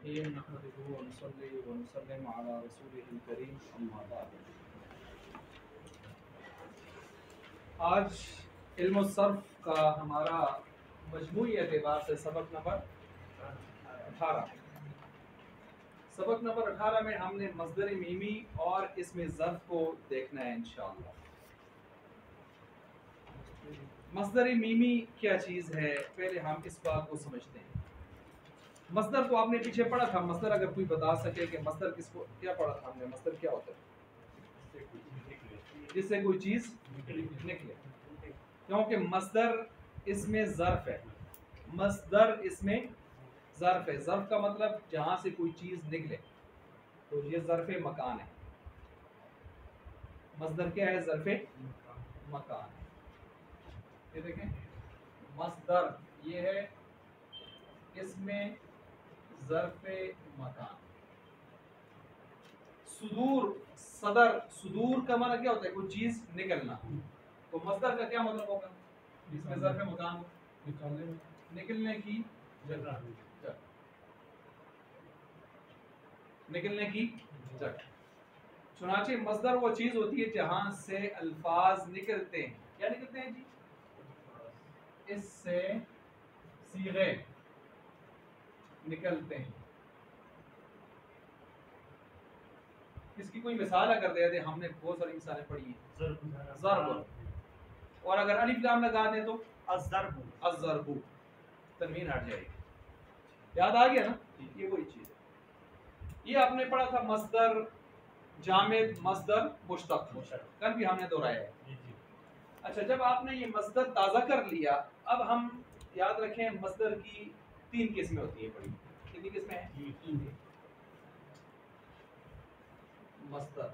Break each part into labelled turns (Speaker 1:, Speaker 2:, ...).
Speaker 1: الرحیم نحمده ونصلی ونسلم علی رسوله الکریم اما بعد۔ آج علم الصرف کا ہمارا مجموعی اعتبار سے سبق نمبر 18 میں ہم نے مصدر میمی اور اسم ظرف کو دیکھنا ہے انشاءاللہ۔ مصدر میمی کیا چیز ہے، پہلے ہم اس بات کو سمجھتے ہیں۔ مصدر تو آپ نے پیچھے پڑھا تھا، مصدر اگر کوئی بتا سکے کہ مصدر کس کو کیا پڑھا تھا ہم نے، مصدر کیا ہوتا ہے؟ جس سے کوئی چیز نکلے، کیونکہ مصدر اسم ظرف ہے۔ مصدر اسم ظرف ہے، ظرف کا مطلب جہاں سے کوئی چیز نکلے، تو یہ ظرف مکان ہے۔ مصدر کیا ہے؟ ظرف مکان ہے۔ یہ دیکھیں، مصدر یہ ہے اسم ظرف مکان۔ صدور، صدر، صدور کا معنی کیا ہوتا ہے؟ کوئی چیز نکلنا۔ تو مصدر کا کیا مطلب ہوگا؟ اسم ظرف مکان، نکلنے کی جگہ، نکلنے کی جگہ۔ چنانچہ مصدر وہ چیز ہوتی ہے جہاں سے الفاظ نکلتے ہیں۔ کیا نکلتے ہیں جی؟ اس سے صیغے نکلتے ہیں۔ اس کی کوئی مثال اگر دے دیں، ہم نے بہت ساری مثالیں پڑھی ہیں۔ ضرب، اور اگر الف لام لگا دیں تو الضرب، الضرب، تنوین ہٹ جائے گی۔ یاد آ گیا نا؟ یہ وہی چیز ہے۔ یہ آپ نے پڑھا تھا مصدر جامد، مصدر مشتق، کل بھی ہم نے دہرایا ہے۔ اچھا، جب آپ نے یہ مصدر تازہ کر لیا، اب ہم یاد رکھیں مصدر کی 3 قسمیں ہوتی ہیں بڑی۔ کتنی قسمیں ہیں؟ 3 مصدر،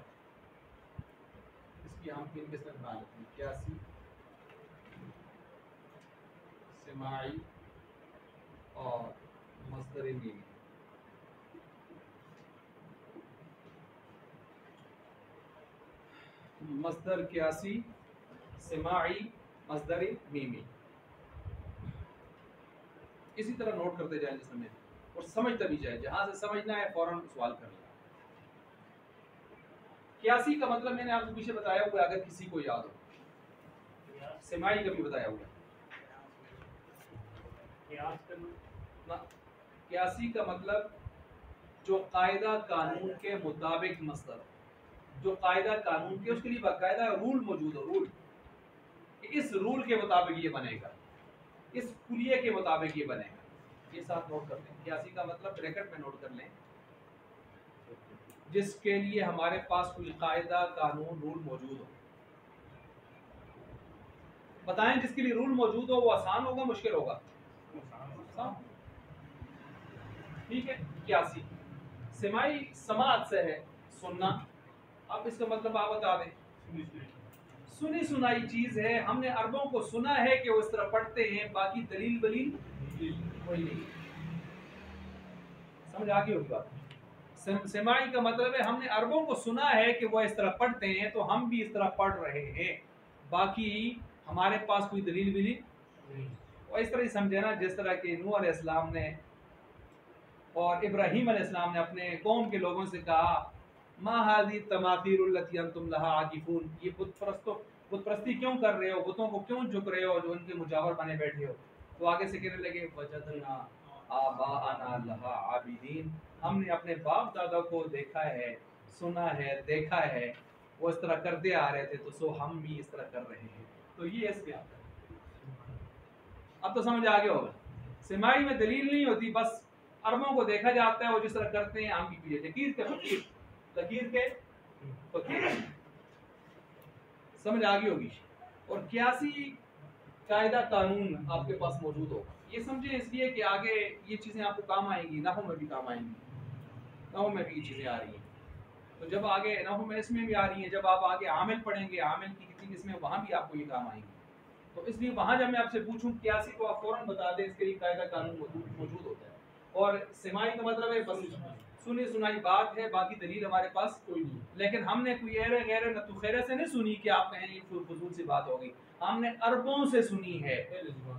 Speaker 1: اس کی ہم 3 قسمیں بنا لیتے ہیں: قیاسی، سماعی اور مصدر میمی۔ مصدر قیاسی، سماعی، مصدر میمی، اسی طرح نوٹ کرتے جائیں جس میں، اور سمجھتا بھی جائے، جہاں سے سمجھنا ہے فوراً سوال کر لیں۔ قیاسی کا مطلب میں نے آپ کو پیچھے بتایا ہوا ہے، اگر کسی کو یاد ہو۔ سماعی کا بھی بتایا ہوا ہے۔ قیاسی کا مطلب جو قاعدہ قانون کے مطابق مصدر، جو قاعدہ قانون کے، اس کے لیے باقاعدہ رول موجود ہو، رول، اس رول کے مطابق یہ بنے گا، اس کلیے کے مطابق یہ بنے گا۔ یہ ساتھ نوٹ کر لیں۔ قیاسی کا مطلب بریکٹ میں نوٹ کر لیں، جس کے لیے ہمارے پاس کوئی قاعدہ قانون رول موجود ہو۔ بتائیں، جس کے لیے رول موجود ہو وہ آسان ہوگا مشکل ہوگا؟ آسان۔ ٹھیک ہے۔ قیاسی۔ سماعی سماعت سے ہے، سننا۔ اب اس کا مطلب آپ بتا دیں۔ سنی سنائی چیز ہے، ہم نے عربوں کو سنا ہے کہ وہ اس طرح پڑھتے ہیں، باقی دلیل ولیل کوئی نہیں۔ سمجھ آگے ہوگی بات؟ سماعی کا مطلب ہے ہم نے عربوں کو سنا ہے کہ وہ اس طرح پڑھتے ہیں، تو ہم بھی اس طرح پڑھ رہے ہیں، باقی ہمارے پاس کوئی دلیل ولیل نہیں۔ اور اس طرح ہی سمجھے نا، جس طرح کہ نوح علیہ السلام نے اور ابراہیم علیہ السلام نے اپنے قوم کے لوگوں سے کہا، ما هذه التماثيل التي انتم لها عاکفون، یہ بت پرستی کیوں کر رہے ہو، بتوں کو کیوں جھک رہے ہو جو ان کے مجاور بنے بیٹھے ہو؟ تو آگے سے کہنے لگے، وجدنا آباءنا لها عابدین، ہم نے اپنے باپ دادا کو دیکھا ہے، سنا ہے، دیکھا ہے، وہ اس طرح کرتے آ رہے تھے، تو سو ہم بھی اس طرح کر رہے ہیں۔ تو یہ اس میں آتا ہے۔ اب تو سمجھ آگے ہوگا۔ سماعی میں دلیل نہیں ہوتی، بس عربوں کو دیکھا جاتا ہے وہ جس طرح کرتے ہیں، ہم بھی پیے۔ لکیر کے فقیر، لکیر کے فقیر، سمجھ آگے ہوگی۔ اور قیاسی قاعدہ قانون آپ کے پاس موجود ہوگا۔ یہ سمجھیں اس لیے کہ آگے یہ چیزیں آپ کو کام آئیں گی، نحو میں بھی کام آئیں گی، نحو میں بھی یہ چیزیں آ رہی ہیں۔ تو جب آگے نحو میں اس میں بھی آ رہی ہیں، جب آپ آگے عامل پڑھیں گے، عامل کی کتنی قسمیں، وہاں بھی آپ کو یہ کام آئیں گی۔ تو اس لیے وہاں جب میں آپ سے پوچھوں قیاسی کو، آپ فوراً بتا دیں اس کے لیے قاعدہ قانون موجود ہوتا ہے۔ اور سماعی کا مطلب ہے بس سنی سنائی بات ہے، باقی دلیل ہمارے پاس کوئی نہیں۔ لیکن ہم نے کوئی ایرے غیرے نتو خیرے سے نہیں سنی کہ آپ کہیں یہ فضول سی بات ہوگی، ہم نے عربوں سے سنی ہے،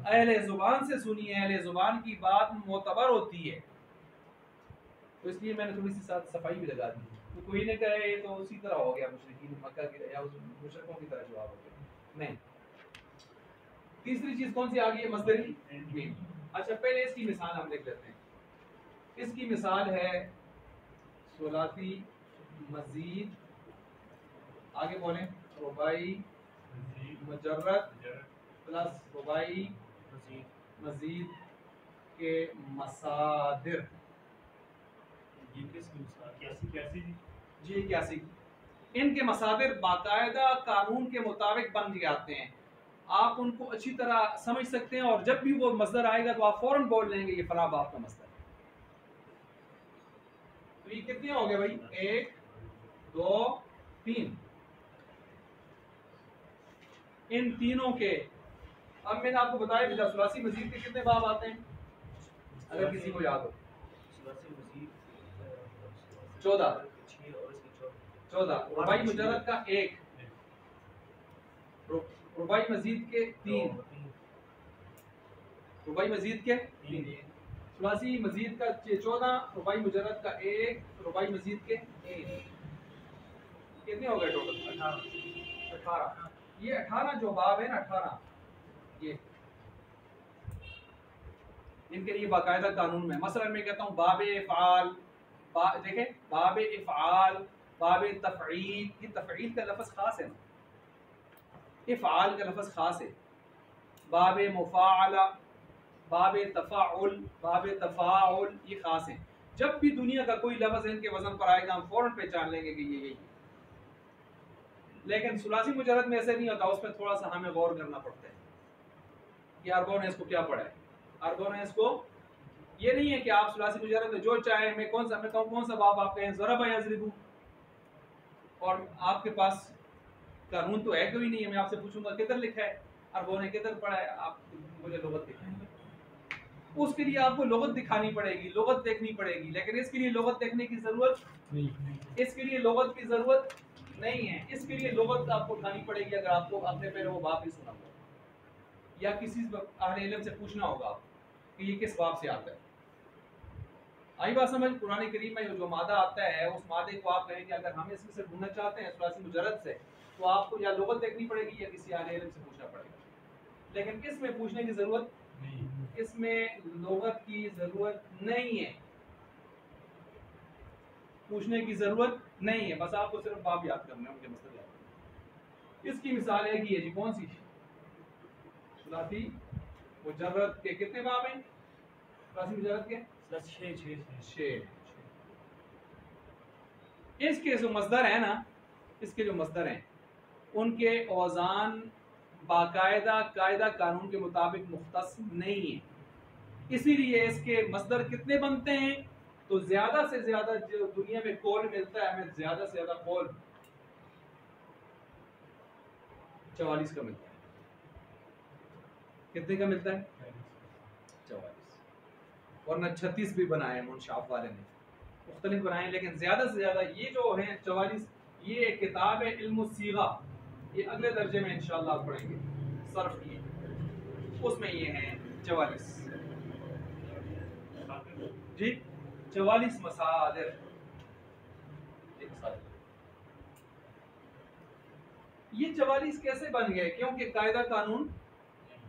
Speaker 1: اہل زبان سے سنی ہے۔ اہل زبان کی بات معتبر ہوتی ہے، تو اس لیے میں نے تھوڑی سی ساتھ صفائی بھی لگا دی، تو کوئی نے کہا یہ تو اسی طرح ہو گیا مشرکین مکہ کی یا اس مشرکوں کی طرح جواب ہو گیا، نہیں۔ تیسری چیز کون سی آ گئی ہے؟ مصدری میم۔ اچھا پہلے اس کی مثال ہم دیکھ لیتے ہیں۔ اس کی مثال ہے ثلاثی مزید، آگے بولیں، رباعی مجرد پلس رباعی مزید کے مصادر۔
Speaker 2: یہ کس کی مثال؟ کیسی
Speaker 1: جی 81 ان کے مصادر باقاعدہ قانون کے مطابق بن کے آتے ہیں، آپ ان کو اچھی طرح سمجھ سکتے ہیں، اور جب بھی وہ مصدر آئے گا تو آپ فوراً بول لیں گے یہ فلاں باب کا مصدر ہے۔ تو یہ کتنے ہو گئے بھائی؟ 1 2 3۔ ان تینوں کے اب میں نے آپ کو بتایا بھی تھا ثلاثی مزید کے کتنے باب آتے ہیں اگر کسی کو یاد ہو؟ 14 رباعی مجرد کا 1، رباعی مزید کے 3، رباعی مزید کے 3، ثلاثی مزید کا 14، رباعی مجرد کا 1، رباعی مزید کے 1، کتنے ہو گئے ٹوٹل؟ 18۔ یہ 18 جو باب ہے نا، 18 یہ ان کے لیے باقاعدہ قانون میں، مثلا میں کہتا ہوں باب افعال، دیکھیں باب افعال، باب تفعیل، یہ تفعیل کا لفظ خاص ہے نا، افعال کا لفظ خاص ہے، باب مفاعلہ، باب تفاعل، باب تفاعل، یہ خاص ہیں۔ جب بھی دنیا کا کوئی لفظ ان کے وزن پر آئے گا ہم فوراً پہچان لیں گے کہ یہ یہی ہے۔ لیکن ثلاثی مجرد میں ایسے نہیں ہوتا، اس میں تھوڑا سا ہمیں غور کرنا پڑتا ہے کہ اربوں نے اس کو کیا پڑھا ہے۔ اربوں نے اس کو یہ نہیں ہے کہ آپ ثلاثی مجرد میں جو چاہے، میں کہوں کون سا باب آپ کہیں ضرب یضرب، اور آپ کے پاس قانون تو ہے کوئی نہیں ہے، میں آپ سے پوچھوں گا کدھر لکھا ہے، اربوں نے کدھر پڑھا ہے، آپ مجھے لغت دکھائیں گے، اس کے لیے آپ کو لغت دکھانی پڑے گی، لغت دیکھنی پڑے گی، لیکن اس کے لیے لغت دیکھنے کی ضرورت نہیں، اس کے لیے لغت کی ضرورت نہیں ہے، اس کے لیے لغت آپ کو اٹھانی پڑے گی اگر آپ کو اپنے پہلے وہ باب بھی سنا ہوا یا کسی اہل علم سے پوچھنا ہوگا کہ یہ کس باب سے آتا ہے۔ آئی بات سمجھ؟ قرآن کریم میں جو مادہ آتا ہے اس مادے کو آپ کہیں کہ اگر ہم اس میں سے ڈھونڈنا چاہتے ہیں ثلاثی مجرد سے، تو آپ کو یا لغت دیکھنی پڑے گی یا کسی اہل علم سے پوچھنا پڑے گا، لیکن اس میں پوچھنے کی ضرورت نہیں، اس میں لغت کی ضرورت نہیں ہے، پوچھنے کی ضرورت نہیں ہے، بس آپ کو صرف باب یاد کرنا ہے، مجھے مسئلہ یاد کرنا ہے۔ اس کی مثال ہے کہ یہ جی کون سی ثلاثی مجرد کے کتنے باب ہیں؟ ثلاثی مجرد کے 6۔ اس کے جو مصدر ہیں نا، اس کے جو مصدر ہیں ان کے اوزان باقاعدہ قاعدہ قانون کے مطابق مختص نہیں ہیں، اسی لیے اس کے مصدر کتنے بنتے ہیں؟ تو زیادہ سے زیادہ جو دنیا میں قول ملتا ہے ہمیں، زیادہ سے زیادہ قول 44 کا ملتا ہے۔ کتنے کا ملتا ہے؟ 44، ورنہ 36 بھی بنائے ہیں منشاف والے نے، مختلف بنائے ہیں، لیکن زیادہ سے زیادہ یہ جو ہیں 44، یہ ایک کتاب ہے علم الصیغہ، یہ اگلے درجے میں انشاءاللہ آپ پڑھیں گے صرف کی، اس میں یہ ہیں 44 جی 44 مصادر۔ یہ 44 کیسے بن گئے؟ کیونکہ قاعدہ قانون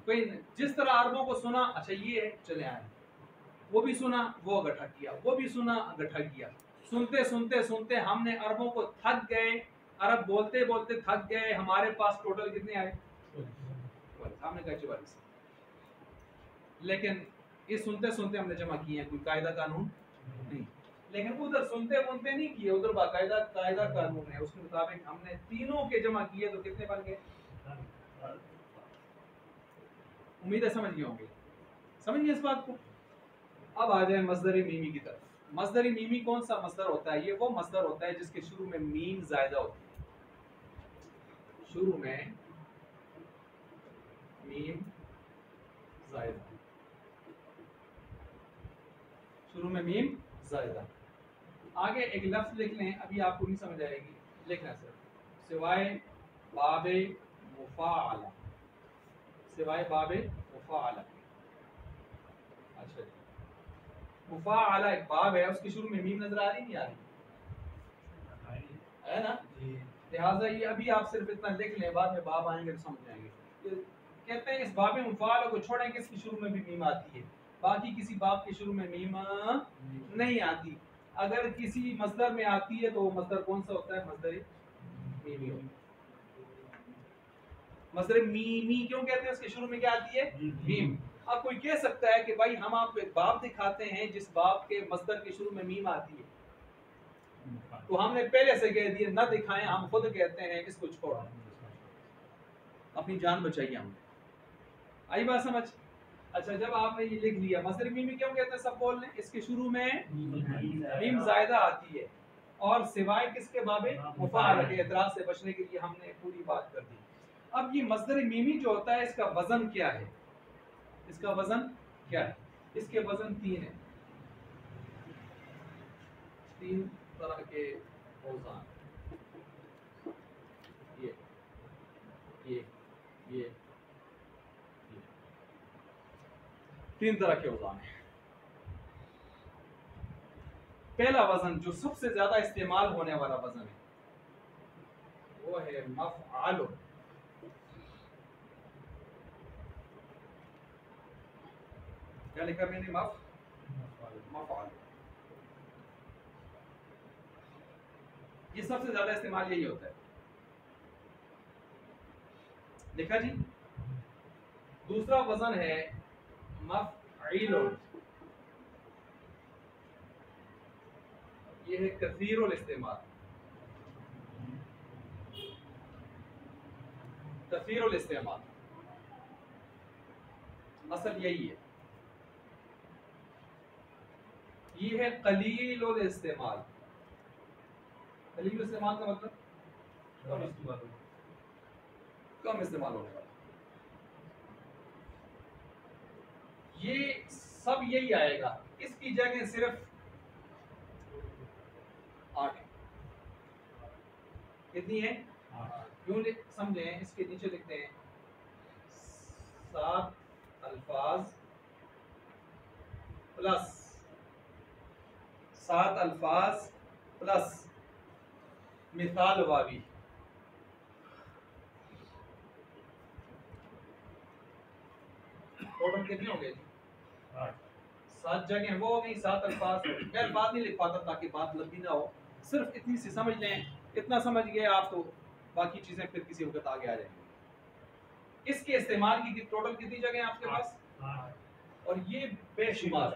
Speaker 1: کوئی جس طرح عربوں کو سنا، اچھا یہ ہے چلے آئے، وہ بھی سنا وہ اکٹھا کیا، وہ بھی سنا اکٹھا کیا، سنتے سنتے سنتے ہم نے عربوں کو تھک گئے، عرب بولتے بولتے تھک گئے، ہمارے پاس ٹوٹل کتنے آئے؟ ہم نے کہا 44، لیکن یہ سنتے سنتے ہم نے جمع کیے ہیں، کوئی قاعدہ قانون نہیں، لیکن ادھر سنتے بنتے نہیں کیے، ادھر باقاعدہ قاعدہ قانون ہے، اس کے مطابق ہم نے تینوں کے جمع کیے تو کتنے بن گئے؟ امید ہے سمجھ گئے ہوں گے، سمجھ گئے اس بات کو؟ اب آ جائیں مصدر میمی کی طرف۔ مصدر میمی کون سا مصدر ہوتا ہے؟ یہ وہ مصدر ہوتا ہے جس کے شروع میں میم زائدہ ہوتی ہے، شروع میں میم زائدہ، شروع میں میم زائدہ۔ آگے ایک لفظ لکھ لیں، ابھی آپ کو نہیں سمجھ آئے گی، لکھنا صرف سوائے باب مفاعلہ، سوائے باب مفاعلہ۔ اچھا جی، मुफ़ाअला एक बाब है, उसके शुरू में मीम नजर आ रही नहीं आ रही है ना? लिहाजा ये अभी आप सिर्फ इतना लिख लें, बाद में बाब आएंगे तो समझ जाएंगे। कहते हैं इस बाब में मुफ़ाअला को छोड़ें, किसके शुरू में भी मीम आती है, बाकी किसी बाब के शुरू में मीम नहीं आती। अगर किसी मस्दर में आती है तो वो मस्दर कौन सा होता है? मस्दर मीमी होता है। मस्दर मीमी क्यों कहते हैं? उसके शुरू में क्या आती है? मीम। अब कोई कह सकता है कि भाई हम आपको एक बाब दिखाते हैं जिस बाब के मस्दर के शुरू में मीम आती है, तो हमने पहले से कह दिया ना दिखाएं, हम खुद कहते हैं इसको छोड़ो, अपनी जान बचाइए हमने। आई बात समझ? अच्छा, जब आपने ये लिख लिया मस्दर मीमी क्यों कहते हैं, सब बोल लें, इसके शुरू में मीम जायदा आती है, और सिवाय किसके बाबे? मुफ़ाअला के। एतराज से बचने के लिए हमने पूरी बात कर दी। अब ये मस्दर मीमी जो होता है, इसका वजन क्या है? इसका वजन क्या है? इसके वजन 3 है, 3 तरह के औज़ान, ये ये ये 3 तरह के औज़ान हैं। पहला वजन जो सबसे ज्यादा इस्तेमाल होने वाला वजन है वो है मफ़आल। क्या लिखा मैंने? मफ़आल। ये सबसे ज्यादा इस्तेमाल यही होता है, लिखा जी। दूसरा वजन है मफ़ईल, ये है कसीरुल इस्तेमाल, कसीरुल इस्तेमाल, असल यही है। ये है कलीलुल इस्तेमाल। कलीलुल इस्तेमाल का मतलब कम इस्तेमाल होने वाला। ये सब यही आएगा, इसकी जगह सिर्फ 8 कितनी है? क्यों समझें, इसके नीचे लिखते हैं 7 अल्फाज प्लस 7 अल्फाज प्लस मिसाल वावी। टोटल कितने हो गए? 7 जगह वो हो गई, 7 अल्फाज। मैं अल्फाज नहीं लिख पाता ताकि बात लंबी ना हो, सिर्फ इतनी सी समझ लें। इतना समझ गए आप तो बाकी चीजें फिर किसी वक्त आगे आ जाएंगी। इसके इस्तेमाल की टोटल कितनी जगह आपके पास? और ये बेशुमार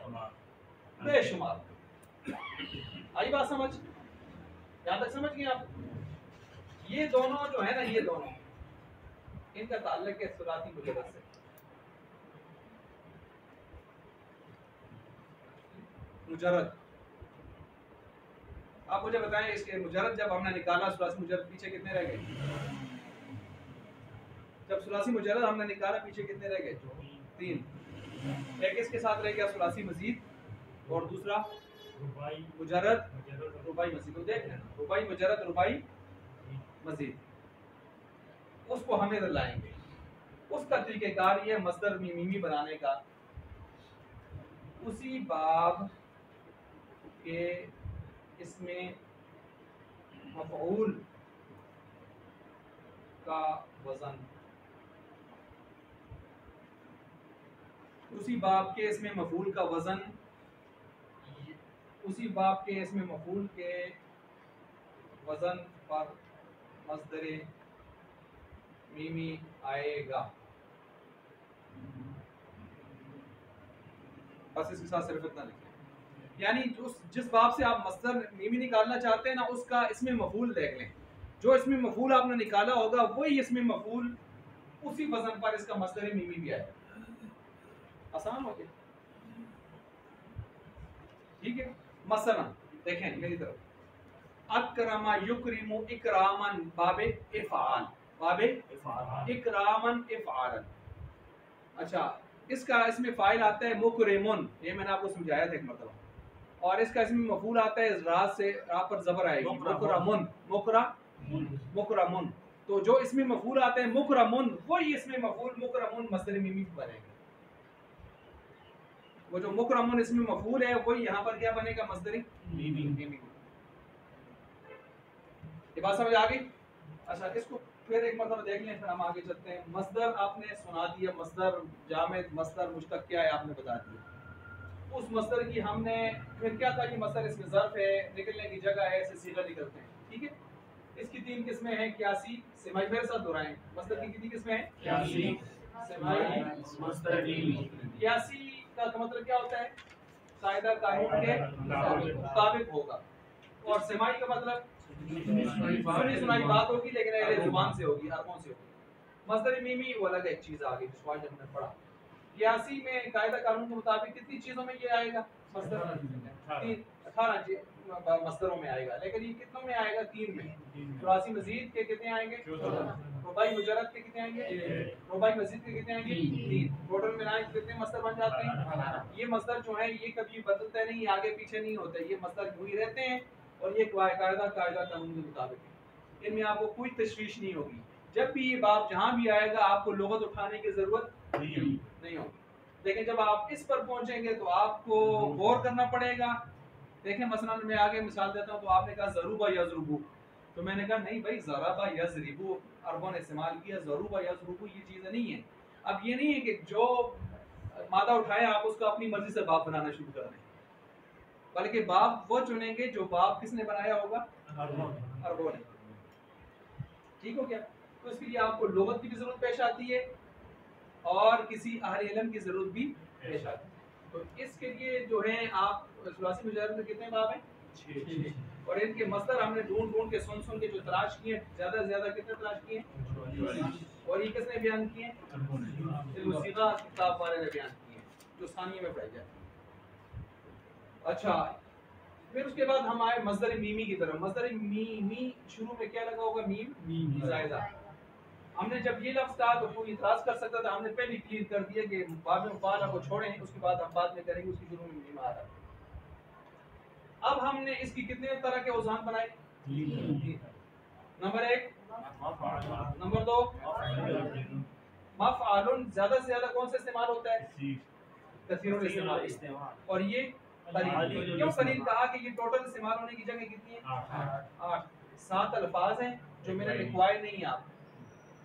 Speaker 1: बेशुमार। आई बात समझ? यहाँ तक समझ गए आप? ये दोनों जो है ना, ये दोनों इनका ताल्लुक है सुलासी मुजर्रद से। मुजर्रद, आप मुझे बताएं, इसके मुजर्रद जब हमने निकाला, सुलासी मुजर्रद पीछे कितने रह गए? जब सुलासी मुजर्रद हमने निकाला पीछे कितने रह गए? 3। एक इसके साथ रह गया सुलासी मजीद, और दूसरा मुजर्रद रुबाई मजीद। तो देख लेना, रुबाई मुजर्रद रुबाई मजीद, उसको हम इधर लाएंगे। उसका तरीक़ेकार ये मस्दर मीमी बनाने का, उसी बाब के इसमें मफ़ऊल का वज़न, उसी बाब के इसमें मफ़ऊल का वज़न, उसी बाब के इसमें मफ़ऊल के वज़न पर मस्दर मीमी आएगा। बस इसके साथ सिर्फ इतना लिखें, यानी जिस बाब से आप मस्दर मीमी निकालना चाहते हैं ना, उसका इसमें मफ़ऊल देख लें। जो इसमें मफ़ऊल आपने निकाला होगा वही इसमें मफ़ऊल, उसी वज़न पर इसका मस्दर मीमी भी आएगा। आसान हो गया, ठीक है। मसलन देखें मेरी तरफ, अकरमा युकरिमु इकरामन बाबे इफ़आल, बाबे इकरामन इफ़आलन। अच्छा, इसका इसमें फ़ाइल आता है मुकरिमुन, ये मैंने आपको समझाया था एक मरतबा, और इसका इसमें मफ़ऊल आता है रा से, रा पर ज़बर आएगी, मुकरमुन, मुकरमुन। तो जो इसमें मफ़ऊल आता है मुकरमुन, वही इसमें मफ़ऊल मुकरमुन मस्दर मीमी बनेगा, वो जो मुकरमुन इसमें मफूल है वही यहाँ पर क्या बनेगा, मस्दरी मीमी। ये बात समझ आ गई? अच्छा, इसको फिर एक मतलब देख लें, फिर हम आगे चलते हैं। मस्दर आपने सुना दिया, मस्दर जामिद मस्दर मुश्तक क्या है आपने बता दिया। उस मस्दर की हमने फिर क्या था कि मस्दर इसमें ज़र्फ है, निकलने की जगह है, इससे सीधा निकलते हैं, ठीक है। इसकी 3 किस्में हैं, क्यासी सेमाई, मेरे साथ दोहराएं, मस्दर की कितनी किस्में हैं?
Speaker 2: क्यासी,
Speaker 1: सेमाई,
Speaker 2: मस्दरी।
Speaker 1: क्यासी का मतलब क्या होता है? कायदा कानून के मुताबिक होगा। और सेमाई का मतलब सुनी सुनाई बात होगी, लेकिन अहले जुबान से होगी, अरबों से होगी। मस्दर मीमी वो अलग एक चीज आ गई जिसको आज हमने पढ़ा। क्यासी में कायदा कानून के मुताबिक कितनी चीजों में ये आएगा? मस्दर 18 मस्दरों में आएगा, लेकिन ये कितनों में आएगा? 3 में। 84 मजीद के कितने आएंगे? रुबाई मुजरद के कितने आएंगे? रुबाई मजीद के कितने आएंगे? 3। टोटल मिलाएं तो कितने मस्दर बन जाते हैं? ये मस्दर जो है ये कभी बदलते नहीं, आगे पीछे नहीं होते, ये मस्दर यूं ही रहते हैं और ये कायदा कानून के मुताबिक है। इनमें आपको कोई तशवीश नहीं होगी। जब भी ये बाप जहाँ भी आएगा आपको लुगत उठाने की जरूरत नहीं होगी, लेकिन जब आप इस पर पहुंचेंगे तो आपको गौर करना पड़ेगा। देखें मसलन मैं आगे मिसाल देता हूँ, तो आपने कहा ज़रूबा यज़रुबू, तो मैंने कहा नहीं भाई, ज़राबा यज़रिबू अरबों ने इस्तेमाल किया, ज़रूबा यज़रुबू ये चीज़ें नहीं है। अब ये नहीं है कि जो मादा उठाए आप उसको अपनी मर्जी से बाप बनाना शुरू कर दें, बल्कि बाप वो चुनेंगे जो बाप किसने बनाया होगा? अरबों ने। ठीक हो क्या? तो इसके लिए आपको लुगत की भी जरूरत पेश आती है और किसी अहले इल्म की जरूरत भी पेश आती है। तो इसके लिए जो है आप सुलासी मुजाहिद में कितने बाब हैं? 6। और इनके मस्दर हमने ढूंढ के सुन के जो तलाश किए, ज्यादा से ज्यादा कितने तलाश किए? और ये किसने बयान किए? इल्मुसीगा किताब वाले ने बयान किए, जो सानिया में पढ़ाई जाती है। अच्छा, फिर उसके बाद हम आए मस्दर मीमी की तरफ। मस्दर मीमी शुरू में क्या लगा होगा? मीम जायदा। हमने जब ये लफ्ज कहा तो कोई इतराज कर सकता था, हमने पहले क्लियर कर दिया कि बाद में मुफाला को छोड़ें, उसके बाद हम बाद में करेंगे, उसकी शुरू में मीम आ रहा है। अब हमने इसकी कितने तरह के औज़ान बनाए? 3। नंबर 1, नंबर 2 मफ़अलुन, ज्यादा से ज्यादा कौन सा इस्तेमाल होता है? कसीरुल इस्तेमाल। और ये कलील। क्यों कलील कहा? कि ये टोटल इस्तेमाल होने की जगह कितनी है? 8। 7 अल्फाज हैं जो मैंने लिखवाए नहीं है, आप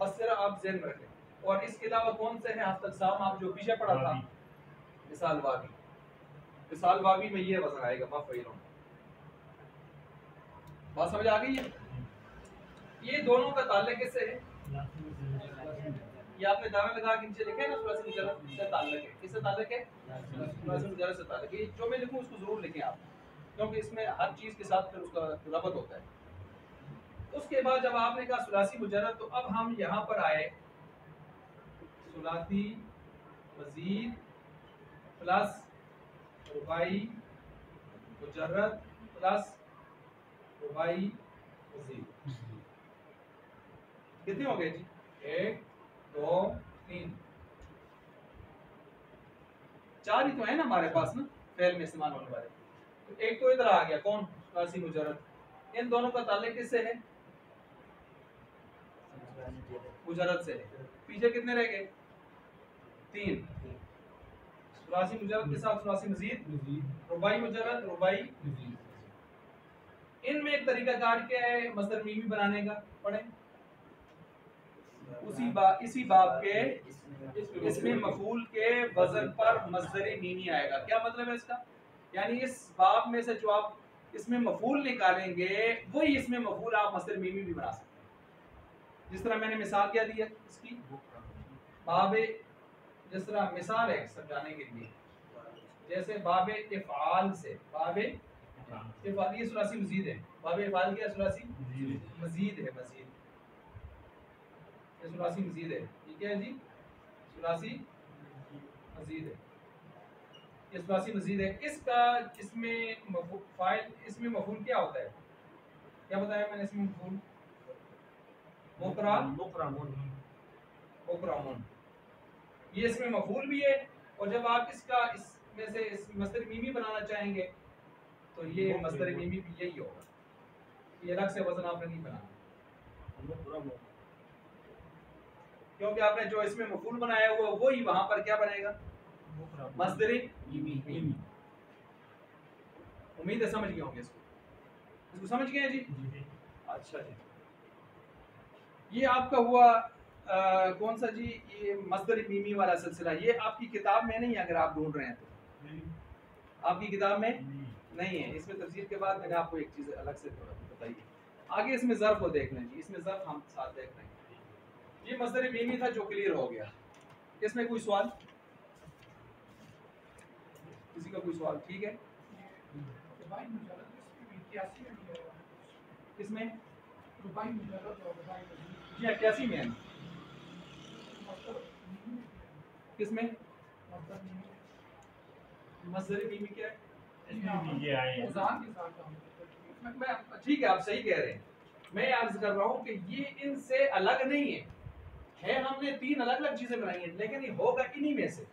Speaker 1: बस सिर्फ आप ज़हन में रखें। और इसके अलावा कौन से हैं हस्तकसाम? आप जो पीछे पढ़ा था, मिसाल वावी। मिसाल वावी में ये वज़न आएगा मफ़इलुन। बात समझ आ गई है? ये दोनों का ताल्लुक किससे है? ये आपने दाना लगा के नीचे लिखे ना, सुलासी मुजर्रद से ताल्लुक है। किससे ताल्लुक है? सुलासी मुजर्रद से ताल्लुक है। जो मैं लिखूं उसको जरूर लिखें आप, क्योंकि इसमें हर चीज के साथ फिर उसका रबत होता है। उसके बाद जब आपने कहा सुलासी मुजर्रद, तो अब हम यहाँ पर आए सुलासी मजीद प्लस रुबाई मुजर्रद प्लस रुबाई मजीद। कितने हो गए जी? 1 2 3 4 ही तो है ना हमारे पास ना फेल में इस्तेमाल होने वाले। तो एक तो इधर आ गया, कौन? सुलासी मुजर्रद। इन दोनों का ताल्लुक किससे है? मुजर्रद से। पीछे कितने रह गए? 3। सुलासी मुजर्रद के साथ सुलासी मजीद, रुबाई मुजर्रद, रुबाई मजीद। इनमें एक तरीका कार क्या है मस्दर मीमी बनाने का? पढ़ें। इसी बाब के इसमें मफूल के वजन पर मस्दर मीमी आएगा। क्या मतलब है इसका? यानी इस बाब में से जो आप इसमें मफूल निकालेंगे वही इसमें मफूल आप मस्दर मीमी भी बना सकते हैं। जिस तरह मैंने मिसाल क्या दी है इसकी, बाबे, जिस तरह मिसाल है समझाने के लिए, जैसे बाबे इफ़ाल से, बाबे इफ़ाल ये सुलासी मजीद है। बाबे इफ़ाल क्या? सुलासी मजीद है, मजीद ये सुलासी मजीद है। ठीक है जी, सुलासी मजीद है, ये सुलासी मजीद है। इसका इसमें फाइल, इसमें मफूल क्या होता है? क्या बताया मैंने इसमें मफूल? मुकरमुन, ये इसमें मफूल भी है। और जब आप इसका इसमें से इस मस्दर मीमी बनाना चाहेंगे तो ये मस्दर मीमी भी यही होगा, ये अलग से वजन आपने नहीं बनाना, क्योंकि आपने जो इसमें मफूल बनाया हुआ वही वहां पर क्या बनेगा? मस्दरी उम्मीद है समझ गए होंगे इसको समझ गए हैं जी। अच्छा जी, ये आपका हुआ कौन सा जी, ये मस्दरी मीमी वाला सिलसिला, ये आपकी किताब में नहीं है, अगर आप ढूंढ रहे हैं तो आपकी किताब में नहीं है। इसमें तफसील के बाद मैंने आपको एक चीज़ अलग से थोड़ा बताई। आगे इसमें ज़र्फ को देख लें जी, इसमें ज़र्फ हम साथ देख रहे हैं। ये मस्दर मीमी था जो क्लियर हो गया। इसमें कोई सवाल, किसी का कोई सवाल? ठीक है, किसमें जी 81 में है, किसमें मस्दर मीमी क्या है? ठीक है, आप सही कह रहे हैं। मैं अर्ज कर रहा हूँ कि ये इनसे अलग नहीं है, हमने 3 अलग अलग चीजें बनाई हैं, लेकिन ये होगा इन्हीं में से।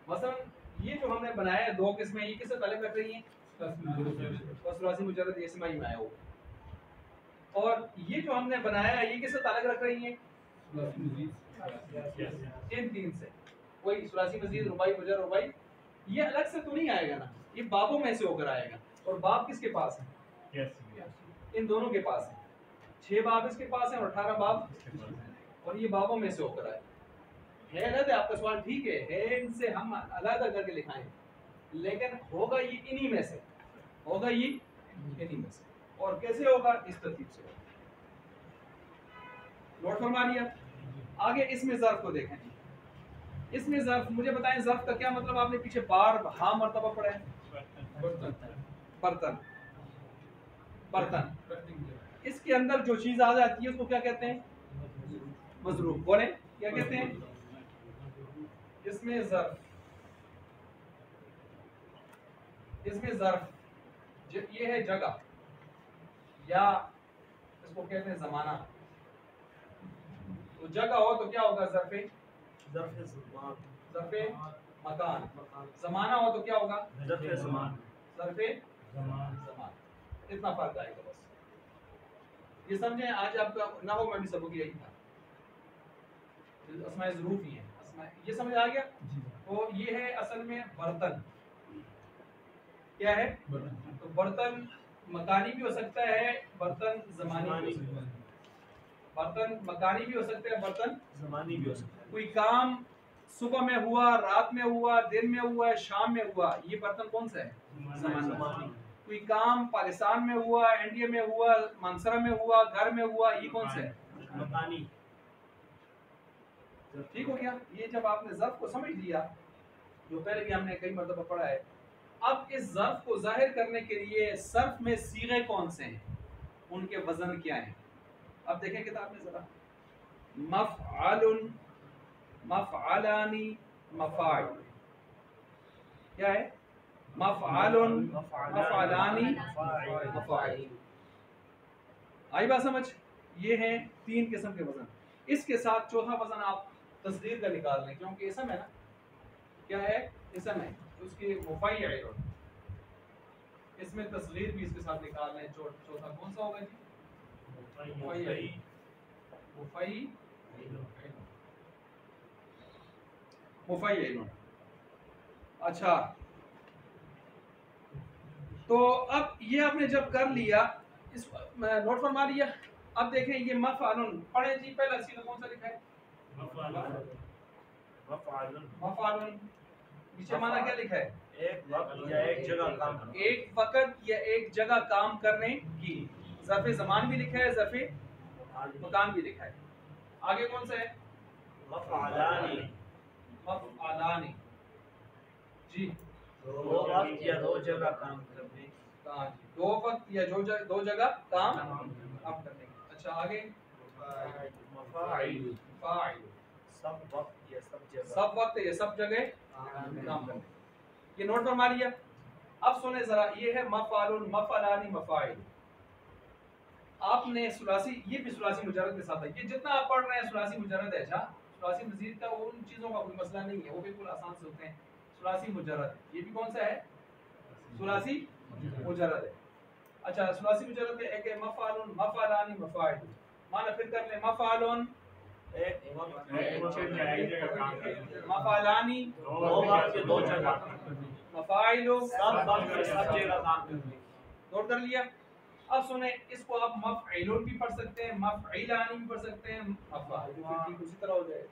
Speaker 1: मसलन ये जो हमने बनाया है 2 किस्में, ये किससे ताल्लुक रख रही हैं? सुलासी मुजर्रद इस्माई में आया हो। और ये जो हमने बनाया है ये किससे ताल्लुक रख रही हैं? इन 3 से। वही सुलासी मजीद, रुबाई, मुजर्रद, रुबाई, ये अलग से तो नहीं आएगा ना, ये बाबों में से होकर आएगा। और बाब किसके पास है? इन दोनों के पास है। 6 बाब इसके पास है और 18 बाब, और ये बाबों में से होकर आए। है अलग है, आपका सवाल ठीक है इनसे हम अलग करके लिखाएं, लेकिन होगा ये इन्हीं में से, होगा ये इन्हीं में से। और कैसे होगा? इस तरतीब से होगा। नोट फरमा लिया? आगे इसमें ज़र्फ को देखें। इसमें ज़र्फ, मुझे बताएं ज़र्फ का क्या मतलब? आपने पीछे बार हाँ मर्तबा पढ़ा है। बर्तन, बर्तन। इसके अंदर जो चीज आ जाती है उसको क्या कहते हैं? मजरूफ। बोले क्या कहते हैं? इसमें ज़र्फ, इसमें ज़र्फ ये है जगह, या इसको कहते हैं ज़माना। तो जगह हो तो क्या होगा? ज़र्फ़े मकान। ज़माना हो तो क्या होगा? ज़र्फ़े ज़मान। इतना फर्क आएगा बस, ये समझें। आज आपका नाहव में भी सबक यही था, अस्माए ज़रूफ ही है, ये समझ आ गया? तो ये है असल में बर्तन। क्या है? तो बर्तन मकानी भी हो सकता है, बर्तन ज़मानी भी हो सकता है। बर्तन मकानी भी हो सकते हैं, बर्तन ज़मानी भी हो सकता है। कोई काम सुबह में हुआ, रात में हुआ, दिन में हुआ, शाम में हुआ, ये बर्तन कौन सा है? ज़मानी। कोई काम पाकिस्तान में हुआ, इंडिया में हुआ, मानसरा में हुआ, घर में हुआ, ये कौन सा है? मकानी। ठीक हो गया? ये जब आपने ज़र्फ को समझ लिया, जो पहले भी हमने कई मरतबा पढ़ा है, अब इस ज़र्फ को जाहिर करने के लिए सर्फ में सीगे कौन से हैं, उनके वजन क्या हैं? अब देखें किताब में जरा। मफ़आलुन, मफ़आलानी, मफ़ाइल। क्या है? मफ़आलुन, मफ़आलानी, मफ़ाइल। आई बात समझ? ये हैं 3 किस्म के वजन। इसके साथ चौथा वजन आप तस्दीर का निकाल लें, क्योंकि इसम है ना, क्या है? इसम है, उसके मुफ़ाइल, इसमें तस्दीर भी इसके साथ निकाल लें। चौथा कौन सा होगा जी? मुफ़ाइल। अच्छा, तो अब ये आपने जब कर लिया, इस नोट फरमा लिया। अब देखें ये मफ़अलुन, पढ़ें जी। पहला सीधा कौन सा लिखा है? मफ़अलुन। नीचे माना क्या लिखा है? एक वक्त या एक जगह काम करने। एक वक्त या एक जगह काम करने की। ज़र्फ़े ज़मान भी लिखा है, ज़र्फ़े मकान भी लिखा है। आगे कौन सा है? मफ़अलानी। मफ़अलानी जी, 2 वक्त या 2 जगह काम करने। हाँ जी, 2 वक्त या 2 जगह काम करने। अच्छा आगे? मफ़ाइल। सब वक्त या सब जगह काम करने। ये नोट फरमा लिया? अब सुने जरा, ये है मफ़अलुन, मफ़अलानी, मफ़ाइल। आपने सुलासी, ये भी सुलासी मुजर्रद के साथ है। ये जितना आप पढ़ रहे हैं सुलासी मुजर्रद है। अच्छा, सुलासी मजीद का उन चीज़ों का कोई मसला नहीं है, वो बिल्कुल आसान से होते हैं। सुलासी मुजर्रद, ये भी कौन सा है? सुलासी मुजर्रद है। अच्छा, सुलासी मुजर्रद में एक है मफ़अलुन, मफ़अलानी, मफ़ाइल। माना फिर कर ले, मफ़अलुन मफालानी मफाइलो नोट कर लिया। अब सुने, इसको आप मफइलुन भी पढ़ सकते हैं, मफइलानी भी पढ़ सकते हैं, मफाइल उसी तरह हो जाएगा।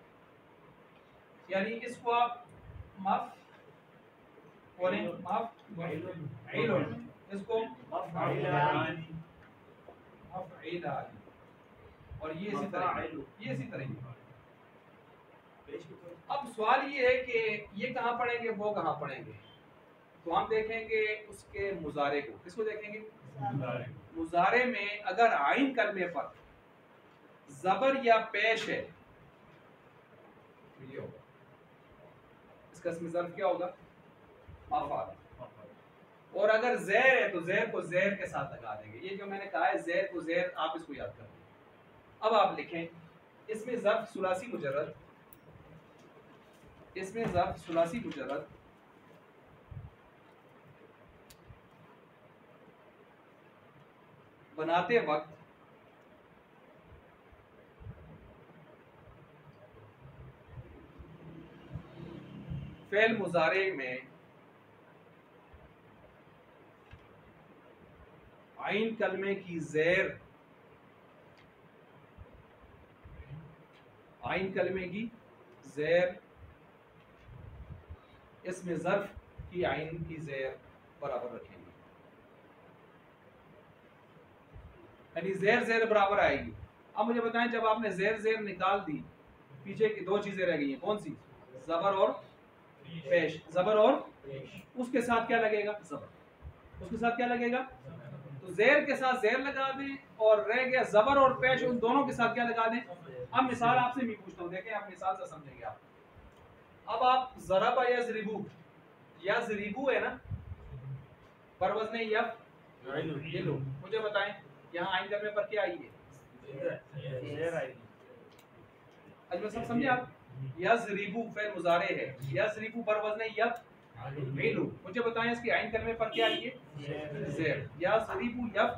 Speaker 1: यानी इसको आप मफ बोले मफइलुन, इसको मफइलानी, और ये इसी तरह। अब सवाल ये है कि ये कहाँ पढ़ेंगे, वो कहाँ पढ़ेंगे। तो हम देखेंगे उसके मुजारे को। किसको देखेंगे? मुजारे में अगर आइन कलमे पर जबर या पेश है तो ये होगा, इसका इसमें ज़र्फ क्या होगा? मफ़अल। और अगर ज़ेर है तो ज़ेर को ज़ेर के साथ लगा देंगे। ये जो मैंने कहा है ज़ेर को ज़ेर, आप इसको याद कर लें। अब आप लिखें इसमें ज़र्फ सुलासी मुजर्रद, इसमें ज़र्फ सुलासी मुजर्रद बनाते वक्त फ़ेल मुज़ारे में आइन कलमे की ज़ेर, आइन कलमे की ज़ेर, इसमें ज़र्फ की आइन की ज़ेर बराबर रखेंगे। यानी ज़ेर ज़ेर बराबर आएगी। अब मुझे बताएं, जब आपने ज़ेर ज़ेर निकाल दी, पीछे की दो चीजें रह गई हैं, कौन सी? ज़बर और पेश। ज़बर और उसके साथ क्या लगेगा? ज़बर। उसके साथ क्या लगेगा? तो ज़ेर के साथ ज़ेर लगा दें, और रह गया ज़बर और पेश, उन दोनों के साथ क्या लगा दें? अब मिसाल आपसे मैं पूछता हूँ, देखें आप मिसाल से समझेंगे आप। अब आप ज़रबा यज़रिबू, यज़रिबू है ना, पर वज़न यफ, ये लो, मुझे बताएं यहाँ आइन कलमे पर क्या आई है? अजमेर सब समझे आप? यज़रिबू फ़ेल मुज़ारे है, यज़रिबू पर वज़न यफ, मुझे बताएं इसकी आइन कलमे पर क्या आई है? ज़ेर। यज़रिबू यफ,